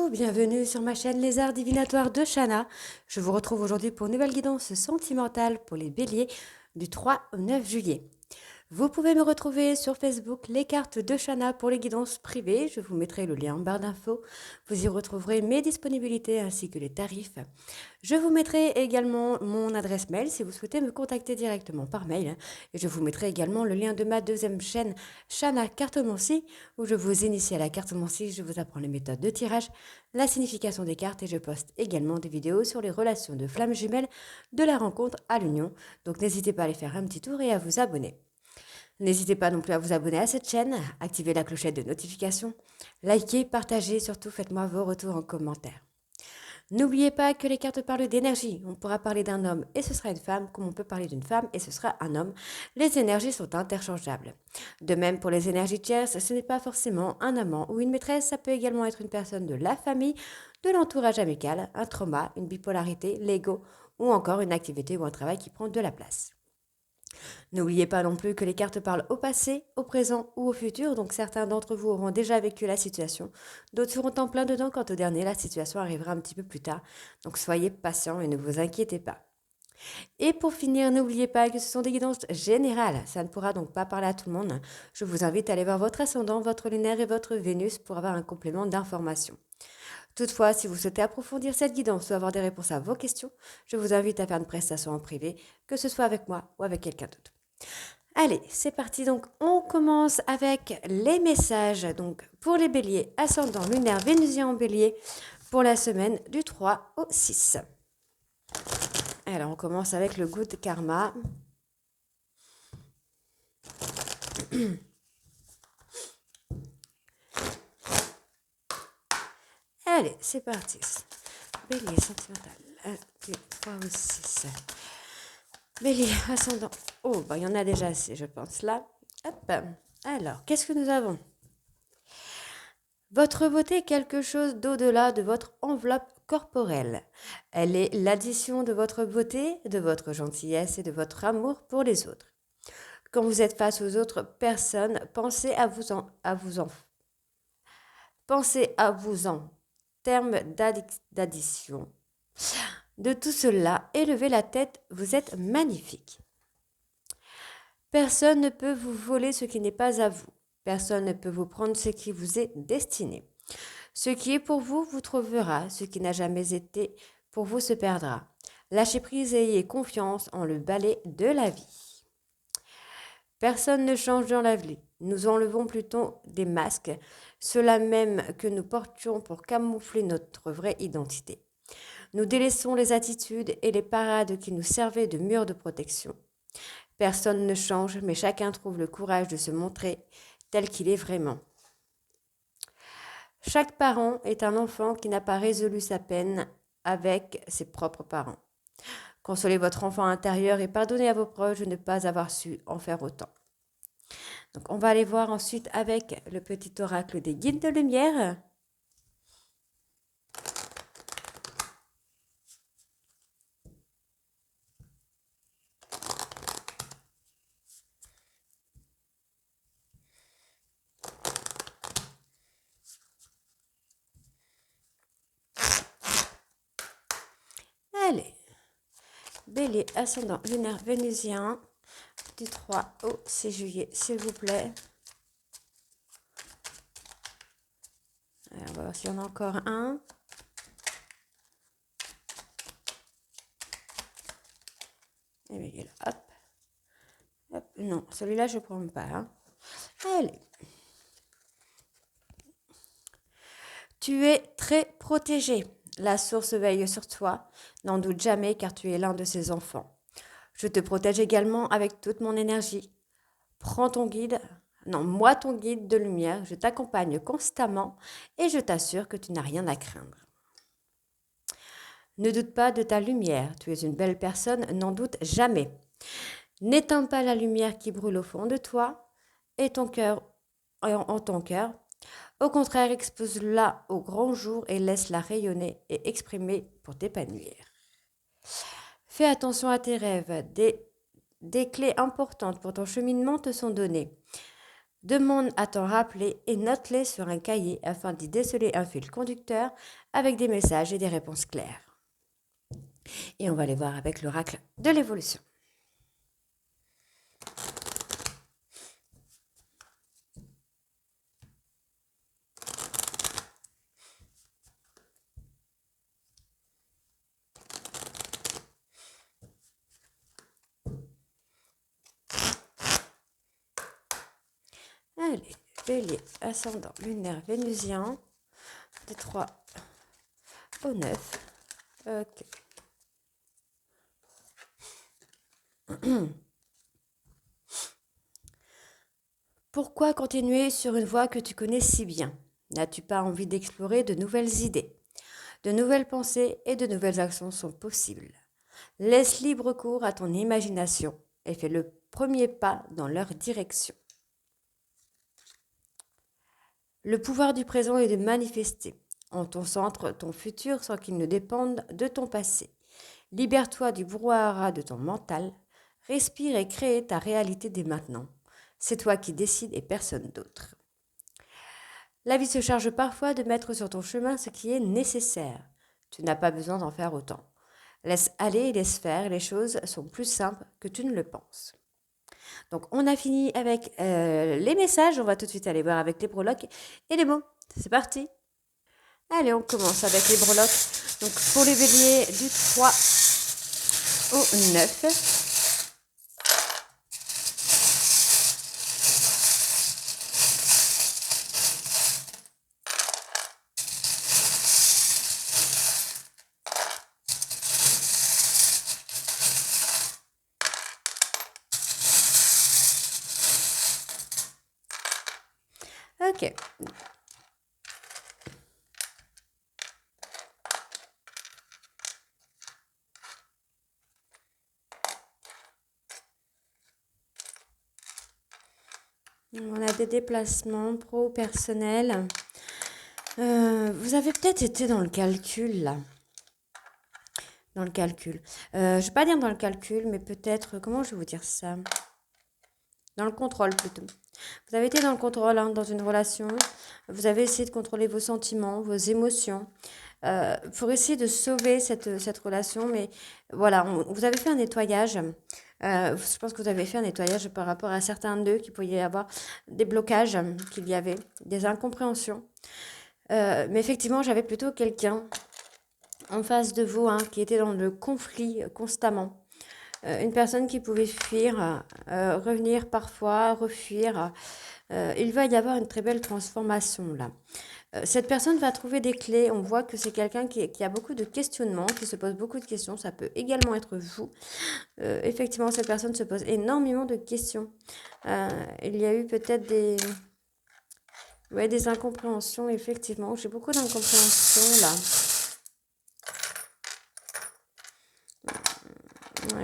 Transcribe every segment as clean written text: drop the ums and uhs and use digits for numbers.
Coucou, bienvenue sur ma chaîne Les Arts Divinatoires de Shana. Je vous retrouve aujourd'hui pour une nouvelle guidance sentimentale pour les béliers du 3 au 9 juillet. Vous pouvez me retrouver sur Facebook, les cartes de Shana pour les guidances privées. Je vous mettrai le lien en barre d'infos. Vous y retrouverez mes disponibilités ainsi que les tarifs. Je vous mettrai également mon adresse mail si vous souhaitez me contacter directement par mail. Et je vous mettrai également le lien de ma deuxième chaîne, Shana Cartomancie, où je vous initie à la cartomancie, je vous apprends les méthodes de tirage, la signification des cartes et je poste également des vidéos sur les relations de flammes jumelles de la rencontre à l'union. Donc n'hésitez pas à aller faire un petit tour et à vous abonner. N'hésitez pas non plus à vous abonner à cette chaîne, activer la clochette de notification, likez, partagez, surtout faites-moi vos retours en commentaire. N'oubliez pas que les cartes parlent d'énergie. On pourra parler d'un homme et ce sera une femme, comme on peut parler d'une femme et ce sera un homme. Les énergies sont interchangeables. De même pour les énergies tierces, ce n'est pas forcément un amant ou une maîtresse, ça peut également être une personne de la famille, de l'entourage amical, un trauma, une bipolarité, l'ego ou encore une activité ou un travail qui prend de la place. N'oubliez pas non plus que les cartes parlent au passé, au présent ou au futur, donc certains d'entre vous auront déjà vécu la situation, d'autres seront en plein dedans quant au dernier, la situation arrivera un petit peu plus tard, donc soyez patients et ne vous inquiétez pas. Et pour finir, n'oubliez pas que ce sont des guidances générales, ça ne pourra donc pas parler à tout le monde. Je vous invite à aller voir votre ascendant, votre lunaire et votre Vénus pour avoir un complément d'information. Toutefois, si vous souhaitez approfondir cette guidance ou avoir des réponses à vos questions, je vous invite à faire une prestation en privé, que ce soit avec moi ou avec quelqu'un d'autre. Allez, c'est parti. Donc, on commence avec les messages. Donc, pour les béliers, ascendant lunaire vénusien en bélier, pour la semaine du 3 au 6. Alors, on commence avec le good karma. Allez, c'est parti. Bélier sentimental. 1, 2, 3 ou 6. Bélier, ascendant. Oh, bah, il y en a déjà assez, je pense, là. Hop. Alors, qu'est-ce que nous avons? Votre beauté est quelque chose d'au-delà de votre enveloppe corporelle. Elle est l'addition de votre beauté, de votre gentillesse et de votre amour pour les autres. Quand vous êtes face aux autres personnes, pensez à vous en termes d'addition. De tout cela, élevez la tête, vous êtes magnifique. Personne ne peut vous voler ce qui n'est pas à vous. Personne ne peut vous prendre ce qui vous est destiné. Ce qui est pour vous vous trouvera, ce qui n'a jamais été pour vous se perdra. Lâchez prise et ayez confiance en le balai de la vie. Personne ne change dans la vie. Nous enlevons plutôt des masques, ceux-là même que nous portions pour camoufler notre vraie identité. Nous délaissons les attitudes et les parades qui nous servaient de murs de protection. Personne ne change, mais chacun trouve le courage de se montrer tel qu'il est vraiment. Chaque parent est un enfant qui n'a pas résolu sa peine avec ses propres parents. Consolez votre enfant intérieur et pardonnez à vos proches de ne pas avoir su en faire autant. Donc on va aller voir ensuite avec le petit oracle des guides de lumière. Allez, Bélier, ascendant lunaire vénusien, du 3 au 6 juillet, s'il vous plaît. Alors, on va voir s'il y en a encore un. Et bien, hop. Hop. Non, celui-là, je ne prends pas. Hein. Allez. Tu es très protégé. La source veille sur toi. N'en doute jamais car tu es l'un de ses enfants. Je te protège également avec toute mon énergie. Prends ton guide, non, moi ton guide de lumière, je t'accompagne constamment et je t'assure que tu n'as rien à craindre. Ne doute pas de ta lumière, tu es une belle personne, n'en doute jamais. N'éteins pas la lumière qui brûle au fond de toi et ton cœur en ton cœur. Au contraire, expose-la au grand jour et laisse-la rayonner et exprimer pour t'épanouir. Fais attention à tes rêves. Des clés importantes pour ton cheminement te sont données. Demande à t'en rappeler et note-les sur un cahier afin d'y déceler un fil conducteur avec des messages et des réponses claires. Et on va aller voir avec l'oracle de l'évolution. Allez, bélier, ascendant, lunaire, vénusien, des 3 au 9. Ok. Pourquoi continuer sur une voie que tu connais si bien? N'as-tu pas envie d'explorer de nouvelles idées? De nouvelles pensées et de nouvelles actions sont possibles. Laisse libre cours à ton imagination et fais le premier pas dans leur direction. Le pouvoir du présent est de manifester en ton centre ton futur sans qu'il ne dépende de ton passé. Libère-toi du brouhaha de ton mental, respire et crée ta réalité dès maintenant. C'est toi qui décides et personne d'autre. La vie se charge parfois de mettre sur ton chemin ce qui est nécessaire. Tu n'as pas besoin d'en faire autant. Laisse aller et laisse faire, les choses sont plus simples que tu ne le penses. Donc on a fini avec les messages, on va tout de suite aller voir avec les breloques et les mots. C'est parti. Allez, on commence avec les breloques. Donc pour les béliers du 3 au 9. Ok. On a des déplacements pro personnels. Vous avez peut-être été dans le calcul là. Dans le calcul. Je ne vais pas dire dans le calcul, mais peut-être, comment je vais vous dire ça? Dans le contrôle plutôt. Vous avez été dans le contrôle dans une relation. Vous avez essayé de contrôler vos sentiments, vos émotions. Pour essayer de sauver cette relation. Mais voilà, vous avez fait un nettoyage. Je pense que vous avez fait un nettoyage par rapport à certains d'eux qui pouvaient y avoir des blocages qu'il y avait, des incompréhensions. Mais effectivement, j'avais plutôt quelqu'un en face de vous qui était dans le conflit constamment. Une personne qui pouvait fuir, revenir parfois, refuir. Il va y avoir une très belle transformation là. Cette personne va trouver des clés. On voit que c'est quelqu'un qui a beaucoup de questionnements, qui se pose beaucoup de questions. Ça peut également être vous. Effectivement, cette personne se pose énormément de questions. Il y a eu peut-être des incompréhensions, effectivement. J'ai beaucoup d'incompréhensions là.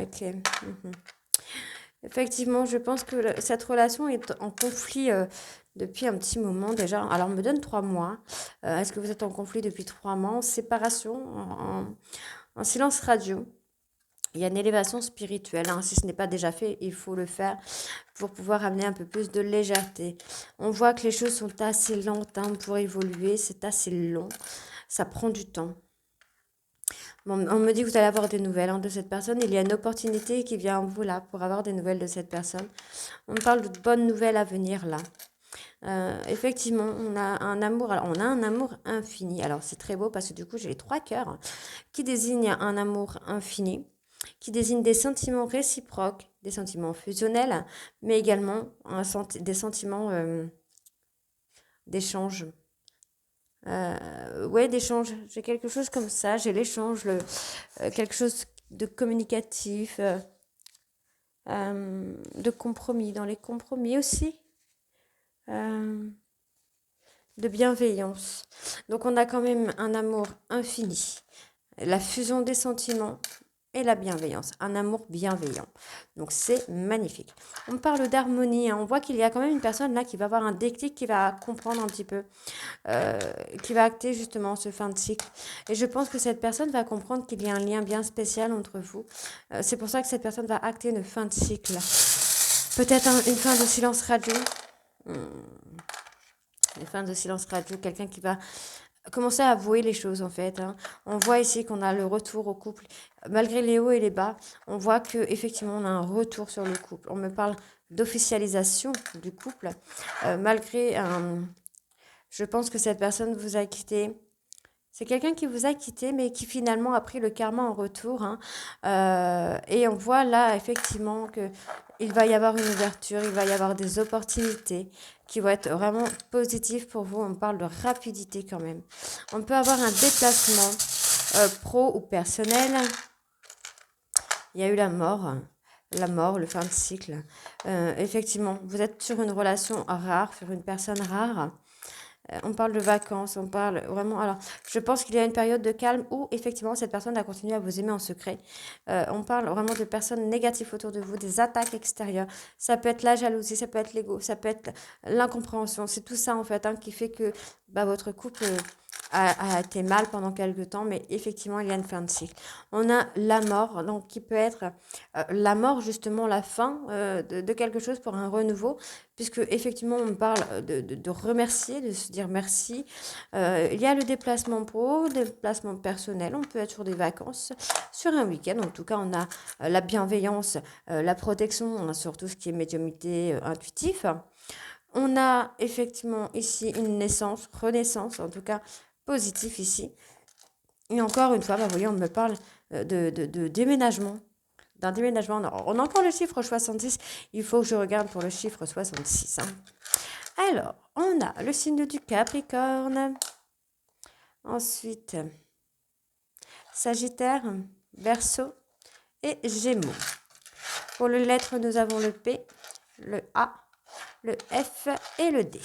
Ok. Effectivement, je pense que cette relation est en conflit depuis un petit moment déjà. Alors, on me donne 3 mois. Est-ce que vous êtes en conflit depuis 3 mois, en séparation, en silence radio? Il y a une élévation spirituelle. Si ce n'est pas déjà fait, il faut le faire pour pouvoir amener un peu plus de légèreté. On voit que les choses sont assez lentes pour évoluer. C'est assez long. Ça prend du temps. Bon, on me dit que vous allez avoir des nouvelles de cette personne. Il y a une opportunité qui vient à vous là pour avoir des nouvelles de cette personne. On parle de bonnes nouvelles à venir là. Effectivement, on a un amour. Alors, on a un amour infini. Alors, c'est très beau parce que du coup, j'ai les 3 cœurs qui désignent un amour infini, qui désignent des sentiments réciproques, des sentiments fusionnels, mais également des sentiments d'échange. D'échange. J'ai quelque chose comme ça. J'ai l'échange, quelque chose de communicatif, de compromis. Dans les compromis aussi. De bienveillance. Donc on a quand même un amour infini. La fusion des sentiments et la bienveillance. Un amour bienveillant. Donc c'est magnifique. On parle d'harmonie. On voit qu'il y a quand même une personne là qui va avoir un déclic, qui va comprendre un petit peu, qui va acter justement ce fin de cycle. Et je pense que cette personne va comprendre qu'il y a un lien bien spécial entre vous. C'est pour ça que cette personne va acter une fin de cycle. Peut-être une fin de silence radio. Les fins de silence radio, quelqu'un qui va commencer à avouer les choses en fait. Hein. On voit ici qu'on a le retour au couple. Malgré les hauts et les bas, on voit que effectivement on a un retour sur le couple. On me parle d'officialisation du couple. Malgré un... Je pense que cette personne vous a quitté. C'est quelqu'un qui vous a quitté, mais qui finalement a pris le karma en retour. Hein. Et on voit là, effectivement, que il va y avoir une ouverture, il va y avoir des opportunités qui vont être vraiment positives pour vous. On parle de rapidité quand même. On peut avoir un déplacement pro ou personnel. Il y a eu la mort, le fin de cycle. Effectivement, vous êtes sur une relation rare, sur une personne rare. On parle de vacances, on parle vraiment... Alors, je pense qu'il y a une période de calme où, effectivement, cette personne a continué à vous aimer en secret. On parle vraiment de personnes négatives autour de vous, des attaques extérieures. Ça peut être la jalousie, ça peut être l'ego, ça peut être l'incompréhension. C'est tout ça, en fait, hein, qui fait que votre couple a été mal pendant quelques temps, mais effectivement, il y a une fin de cycle. On a la mort, donc qui peut être la mort, justement, la fin de quelque chose pour un renouveau, puisque effectivement, on parle de remercier, de se dire merci. Il y a le déplacement pro, le déplacement personnel, on peut être sur des vacances, sur un week-end. En tout cas, on a la bienveillance, la protection, on a sur tout ce qui est médiumnité intuitif. On a effectivement ici une naissance, renaissance, en tout cas positif ici. Et encore une fois, vous voyez, on me parle de déménagement. D'un déménagement. On a encore le chiffre 66. Il faut que je regarde pour le chiffre 66. Hein. Alors, on a le signe du Capricorne. Ensuite, Sagittaire, Verseau et Gémeaux. Pour les lettres, nous avons le P, le A, le F et le D.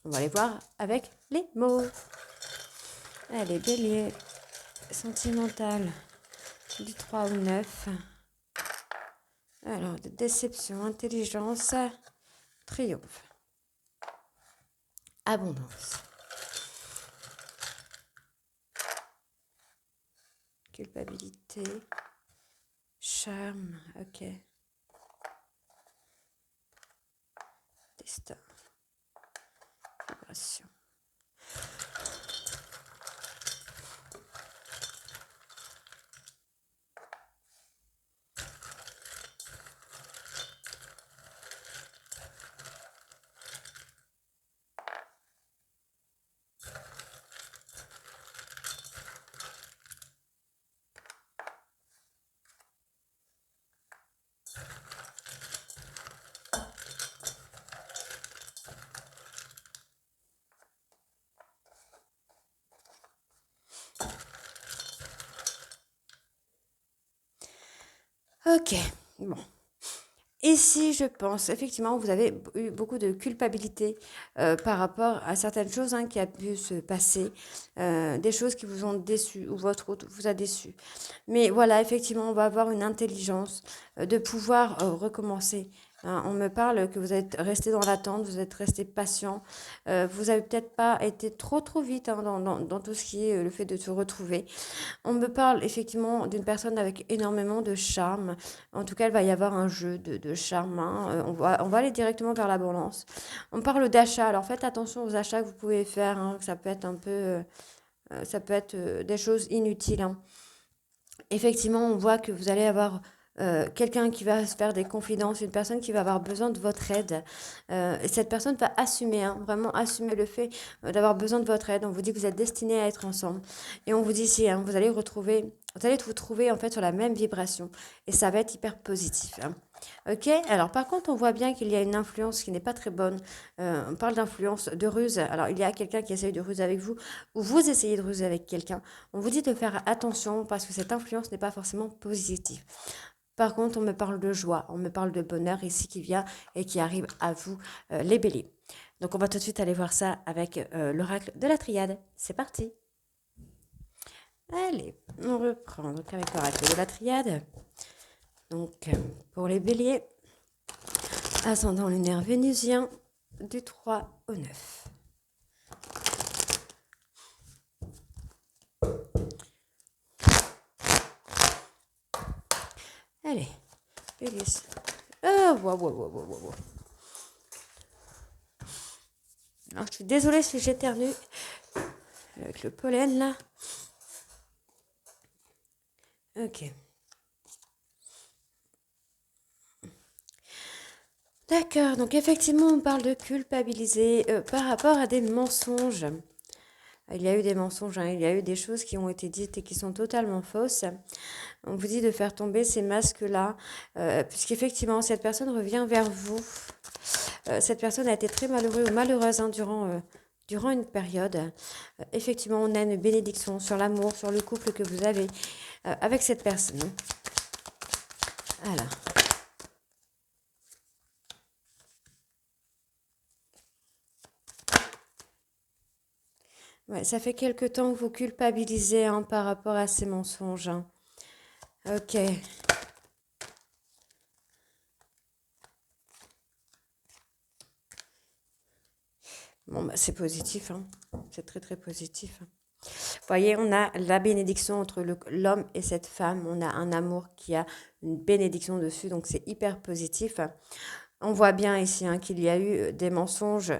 On va aller voir avec les mots. Allez, Bélier, sentimental, du 3 au 9. Alors, de déception, intelligence, triomphe, abondance, culpabilité, charme, ok, destin, vibration. Ok, bon. Ici, je pense, effectivement, vous avez eu beaucoup de culpabilité par rapport à certaines choses qui a pu se passer, des choses qui vous ont déçu ou votre route vous a déçu. Mais voilà, effectivement, on va avoir une intelligence de pouvoir recommencer. Hein. On me parle que vous êtes resté dans l'attente, vous êtes resté patient, vous avez peut-être pas été trop vite dans tout ce qui est le fait de se retrouver. On me parle effectivement d'une personne avec énormément de charme. En tout cas, il va y avoir un jeu de charme. Hein. On va aller directement vers l'abondance. On parle d'achat. Alors faites attention aux achats que vous pouvez faire. Hein. Ça peut être un peu... ça peut être des choses inutiles. Hein. Effectivement, on voit que vous allez avoir quelqu'un qui va se faire des confidences, une personne qui va avoir besoin de votre aide. Et cette personne va assumer, vraiment assumer le fait d'avoir besoin de votre aide. On vous dit que vous êtes destinés à être ensemble. Et on vous dit ici, vous allez vous trouver en fait sur la même vibration. Et ça va être hyper positif. Hein. Ok, alors par contre, on voit bien qu'il y a une influence qui n'est pas très bonne. On parle d'influence, de ruse. Alors, il y a quelqu'un qui essaye de ruser avec vous ou vous essayez de ruser avec quelqu'un. On vous dit de faire attention parce que cette influence n'est pas forcément positive. Par contre, on me parle de joie, on me parle de bonheur ici qui vient et qui arrive à vous, les béliers. Donc, on va tout de suite aller voir ça avec l'oracle de la triade. C'est parti. Allez, on reprend donc avec l'oracle de la triade. Donc, pour les béliers, ascendant lunaire vénusien, du 3 au 9. Allez, bélier. Ah, wow. Alors, je suis désolée si j'éternue avec le pollen là. Ok. D'accord, donc effectivement, on parle de culpabiliser par rapport à des mensonges. Il y a eu des mensonges, hein, il y a eu des choses qui ont été dites et qui sont totalement fausses. On vous dit de faire tomber ces masques-là, puisqu'effectivement, cette personne revient vers vous. Cette personne a été très malheureuse ou malheureuse hein, durant une période. Effectivement, on a une bénédiction sur l'amour, sur le couple que vous avez avec cette personne. Alors. Ouais, ça fait quelque temps que vous culpabilisez hein, par rapport à ces mensonges. Hein. Ok. Bon, bah, c'est positif. Hein. C'est très, très positif. Vous voyez, on a la bénédiction entre l'homme et cette femme. On a un amour qui a une bénédiction dessus. Donc, c'est hyper positif. On voit bien ici hein, qu'il y a eu des mensonges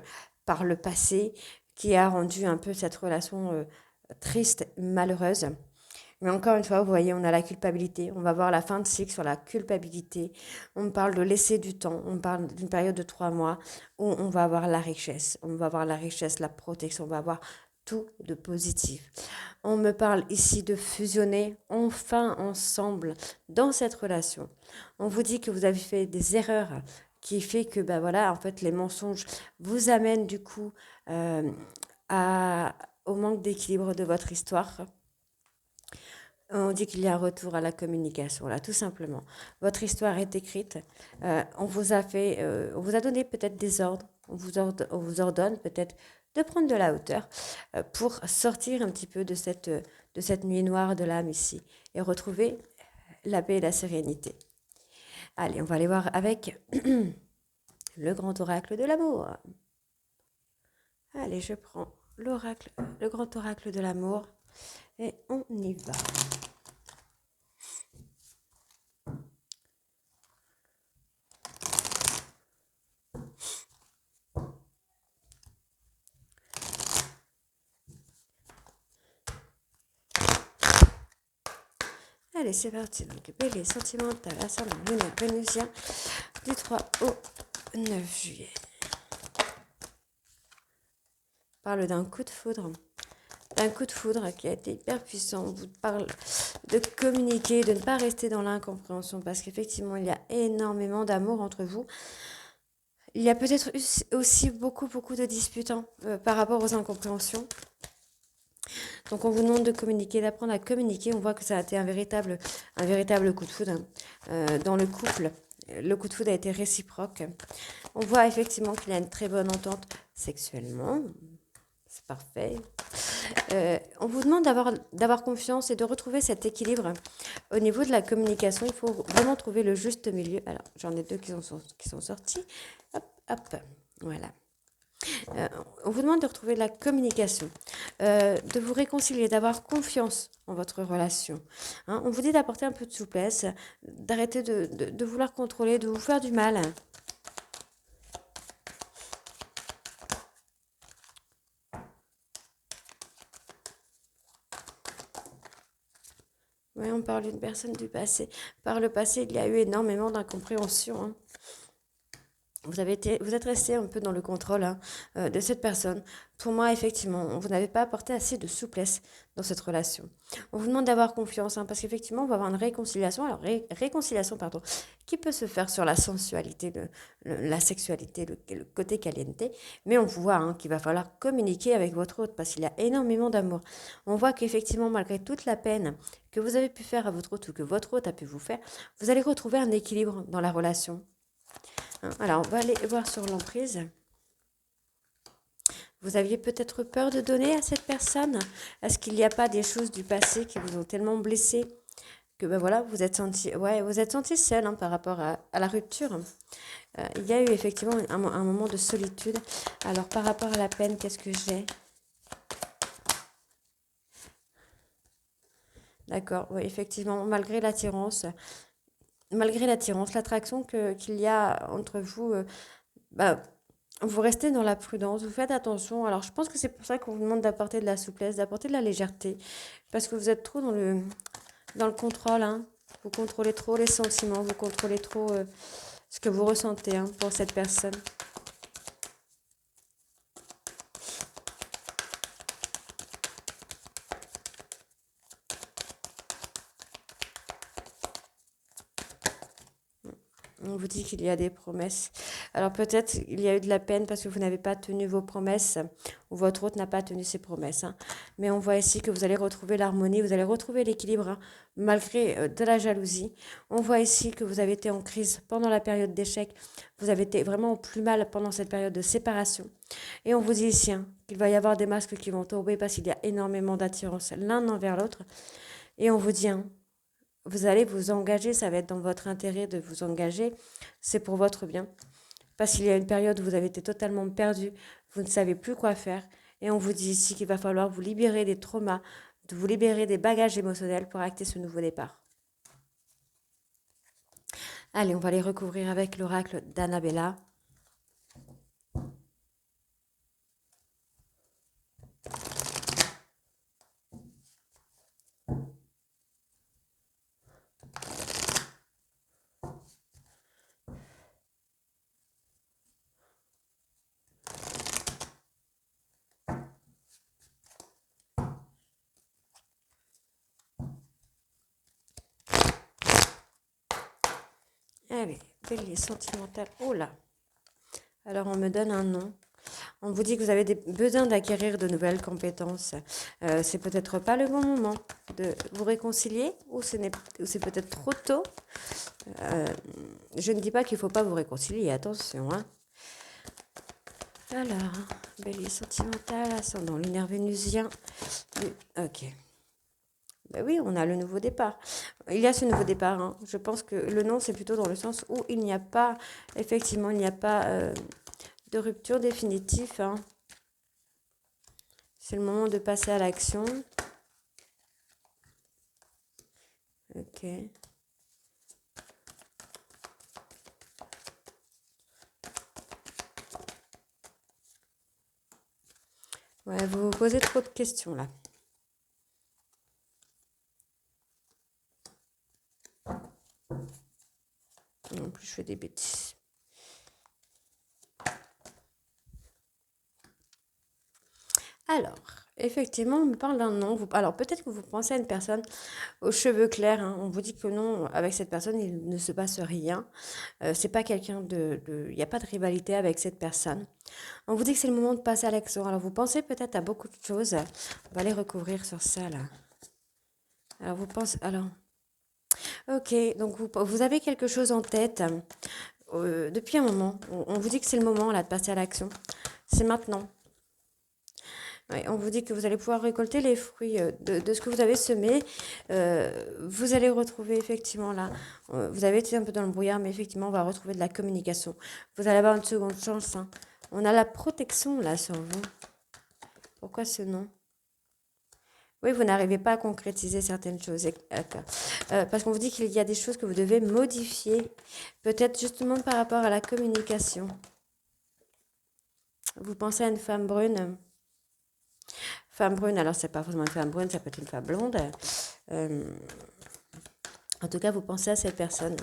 par le passé qui a rendu un peu cette relation triste, malheureuse. Mais encore une fois, vous voyez, on a la culpabilité. On va voir la fin de cycle sur la culpabilité. On parle de laisser du temps. On parle d'une période de 3 mois où on va avoir la richesse. On va avoir la richesse, la protection. On va avoir tout de positif. On me parle ici de fusionner enfin ensemble dans cette relation. On vous dit que vous avez fait des erreurs qui fait que, ben voilà, en fait, les mensonges vous amènent du coup au manque d'équilibre de votre histoire. On dit qu'il y a un retour à la communication, là, tout simplement. Votre histoire est écrite. On vous a donné peut-être des ordres. On vous ordonne peut-être de prendre de la hauteur pour sortir un petit peu de cette nuit noire de l'âme ici et retrouver la paix et la sérénité. Allez, on va aller voir avec le grand oracle de l'amour. Allez, je prends le grand oracle de l'amour et on y va. Allez, c'est parti. Donc, Bélier sentimental, ascendant lunaire vénusien, du 3 au 9 juillet. On parle d'un coup de foudre. Un coup de foudre qui a été hyper puissant. On vous parle de communiquer, de ne pas rester dans l'incompréhension parce qu'effectivement, il y a énormément d'amour entre vous. Il y a peut-être aussi beaucoup, beaucoup de disputes par rapport aux incompréhensions. Donc on vous demande de communiquer, d'apprendre à communiquer. On voit que ça a été un véritable coup de foudre dans le couple. Le coup de foudre a été réciproque. On voit effectivement qu'il y a une très bonne entente sexuellement. C'est parfait. On vous demande d'avoir confiance et de retrouver cet équilibre. Au niveau de la communication, il faut vraiment trouver le juste milieu. Alors, j'en ai deux qui sont sortis. Hop, hop, voilà. On vous demande de retrouver la communication, de vous réconcilier, d'avoir confiance en votre relation. Hein, on vous dit d'apporter un peu de souplesse, d'arrêter de vouloir contrôler, de vous faire du mal. Oui, on parle d'une personne du passé. Par le passé, il y a eu énormément d'incompréhension. Hein. Vous êtes resté un peu dans le contrôle de cette personne. Pour moi, effectivement, vous n'avez pas apporté assez de souplesse dans cette relation. On vous demande d'avoir confiance, parce qu'effectivement, on va avoir une réconciliation. Alors, réconciliation, pardon, qui peut se faire sur la sensualité, la sexualité, le côté caliente. Mais on voit qu'il va falloir communiquer avec votre hôte, parce qu'il y a énormément d'amour. On voit qu'effectivement, malgré toute la peine que vous avez pu faire à votre hôte ou que votre hôte a pu vous faire, vous allez retrouver un équilibre dans la relation. Alors, on va aller voir sur l'emprise. Vous aviez peut-être peur de donner à cette personne? Est-ce qu'il n'y a pas des choses du passé qui vous ont tellement blessé que ben voilà, vous êtes senti seul par rapport à la rupture? Il y a eu effectivement un moment de solitude. Alors, par rapport à la peine, qu'est-ce que j'ai? D'accord, oui, effectivement, malgré l'attirance, l'attraction qu'il y a entre vous, bah, Vous restez dans la prudence, vous faites attention. Alors, je pense que c'est pour ça qu'on vous demande d'apporter de la souplesse, d'apporter de la légèreté, parce que vous êtes trop dans le contrôle, hein. Vous contrôlez trop les sentiments, vous contrôlez trop ce que vous ressentez hein, pour cette personne. On vous dit qu'il y a des promesses. Alors peut-être il y a eu de la peine parce que vous n'avez pas tenu vos promesses ou votre hôte n'a pas tenu ses promesses. Hein. Mais on voit ici que vous allez retrouver l'harmonie, vous allez retrouver l'équilibre hein, malgré de la jalousie. On voit ici que vous avez été en crise pendant la période d'échec. Vous avez été vraiment au plus mal pendant cette période de séparation. Et on vous dit ici hein, qu'il va y avoir des masques qui vont tomber parce qu'il y a énormément d'attirance l'un envers l'autre. Et on vous dit hein, vous allez vous engager, ça va être dans votre intérêt de vous engager, c'est pour votre bien. Parce qu'il y a une période où vous avez été totalement perdu, vous ne savez plus quoi faire, et on vous dit ici qu'il va falloir vous libérer des traumas, de vous libérer des bagages émotionnels pour acter ce nouveau départ. Allez, on va les recouvrir avec l'oracle d'Annabella. Allez, bélier sentimental. Oh là. Alors on me donne un nom. On vous dit que vous avez besoin d'acquérir de nouvelles compétences. C'est peut-être pas le bon moment de vous réconcilier ou c'est peut-être trop tôt. Je ne dis pas qu'il ne faut pas vous réconcilier, attention. Hein. Alors, bélier sentimental, ascendant lunaire vénusien. Ok. Ben oui, on a le nouveau départ. Il y a ce nouveau départ. Hein. Je pense que le non, c'est plutôt dans le sens où il n'y a pas, effectivement, il n'y a pas de rupture définitive. Hein. C'est le moment de passer à l'action. Ok. Ouais, vous vous posez trop de questions là. Non plus, je fais des bêtises. Alors, effectivement, on me parle d'un nom. Alors, peut-être que vous pensez à une personne aux cheveux clairs. Hein. On vous dit que non, avec cette personne, il ne se passe rien. C'est pas quelqu'un il n'y a pas de rivalité avec cette personne. On vous dit que c'est le moment de passer à l'action. Alors, vous pensez peut-être à beaucoup de choses. On va les recouvrir sur ça, là. Alors, vous pensez... Alors... Ok, donc vous avez quelque chose en tête depuis un moment. On vous dit que c'est le moment, là, de passer à l'action. C'est maintenant. Ouais, on vous dit que vous allez pouvoir récolter les fruits de ce que vous avez semé. Vous allez retrouver effectivement là, vous avez été un peu dans le brouillard, mais effectivement, on va retrouver de la communication. Vous allez avoir une seconde chance. Hein. On a la protection là sur vous. Pourquoi ce nom? Oui, vous n'arrivez pas à concrétiser certaines choses. Parce qu'on vous dit qu'il y a des choses que vous devez modifier. Peut-être justement par rapport à la communication. Vous pensez à une femme brune. Femme brune, alors c'est pas forcément une femme brune, ça peut être une femme blonde. En tout cas, vous pensez à cette personne.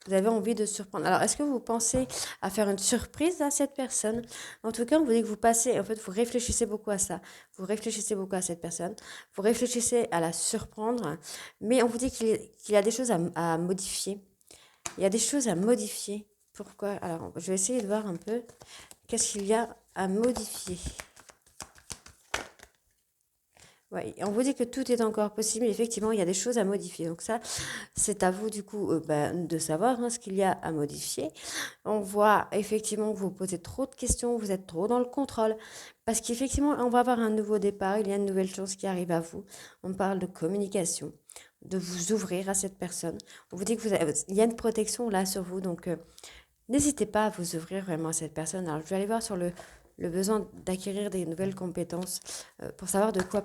Vous avez envie de surprendre. Alors, est-ce que vous pensez à faire une surprise à cette personne? En tout cas, on vous dit que vous passez, en fait, vous réfléchissez beaucoup à ça. Vous réfléchissez beaucoup à cette personne. Vous réfléchissez à la surprendre. Mais on vous dit qu'il y a des choses à modifier. Il y a des choses à modifier. Pourquoi? Alors, je vais essayer de voir un peu qu'est-ce qu'il y a à modifier. Ouais, on vous dit que tout est encore possible, mais effectivement, il y a des choses à modifier. Donc ça, c'est à vous, du coup, de savoir hein, ce qu'il y a à modifier. On voit effectivement que vous posez trop de questions, vous êtes trop dans le contrôle. Parce qu'effectivement, on va avoir un nouveau départ, il y a une nouvelle chose qui arrive à vous. On parle de communication, de vous ouvrir à cette personne. On vous dit que il y a une protection là sur vous, donc n'hésitez pas à vous ouvrir vraiment à cette personne. Alors, je vais aller voir sur le besoin d'acquérir des nouvelles compétences pour savoir de quoi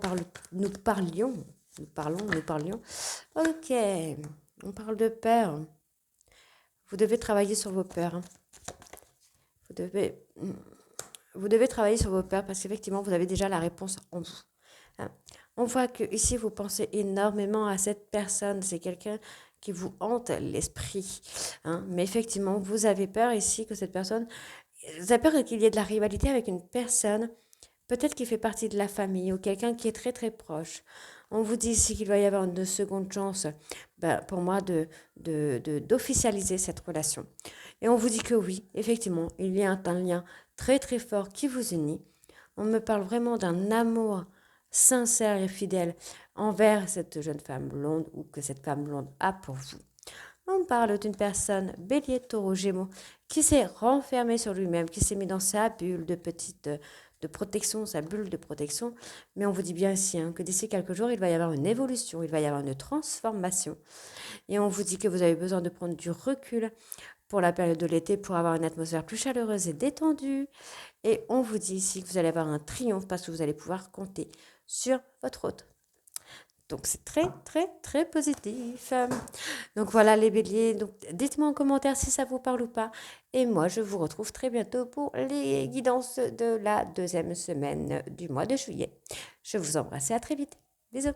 nous parlions. Nous parlions. Ok, on parle de peur. Vous devez travailler sur vos peurs. Hein. devez, vous devez travailler sur vos peurs parce qu'effectivement, vous avez déjà la réponse en vous. Hein. On voit que ici, vous pensez énormément à cette personne. C'est quelqu'un qui vous hante l'esprit. Hein. Mais effectivement, vous avez peur ici que cette personne... Vous avez peur qu'il y ait de la rivalité avec une personne, peut-être qui fait partie de la famille ou quelqu'un qui est très très proche. On vous dit ici qu'il va y avoir une seconde chance, pour moi, d'officialiser cette relation. Et on vous dit que oui, effectivement, il y a un lien très très fort qui vous unit. On me parle vraiment d'un amour sincère et fidèle envers cette jeune femme blonde ou que cette femme blonde a pour vous. On parle d'une personne bélier, taureau, gémeaux qui s'est renfermé sur lui-même, qui s'est mis dans sa bulle de protection, sa bulle de protection. Mais on vous dit bien ici que d'ici quelques jours, il va y avoir une évolution, il va y avoir une transformation. Et on vous dit que vous avez besoin de prendre du recul pour la période de l'été pour avoir une atmosphère plus chaleureuse et détendue. Et on vous dit ici que vous allez avoir un triomphe parce que vous allez pouvoir compter sur votre hôte. Donc c'est très très très positif. Donc voilà les béliers, donc dites-moi en commentaire si ça vous parle ou pas. Et moi je vous retrouve très bientôt pour les guidances de la deuxième semaine du mois de juillet. Je vous embrasse et à très vite. Bisous.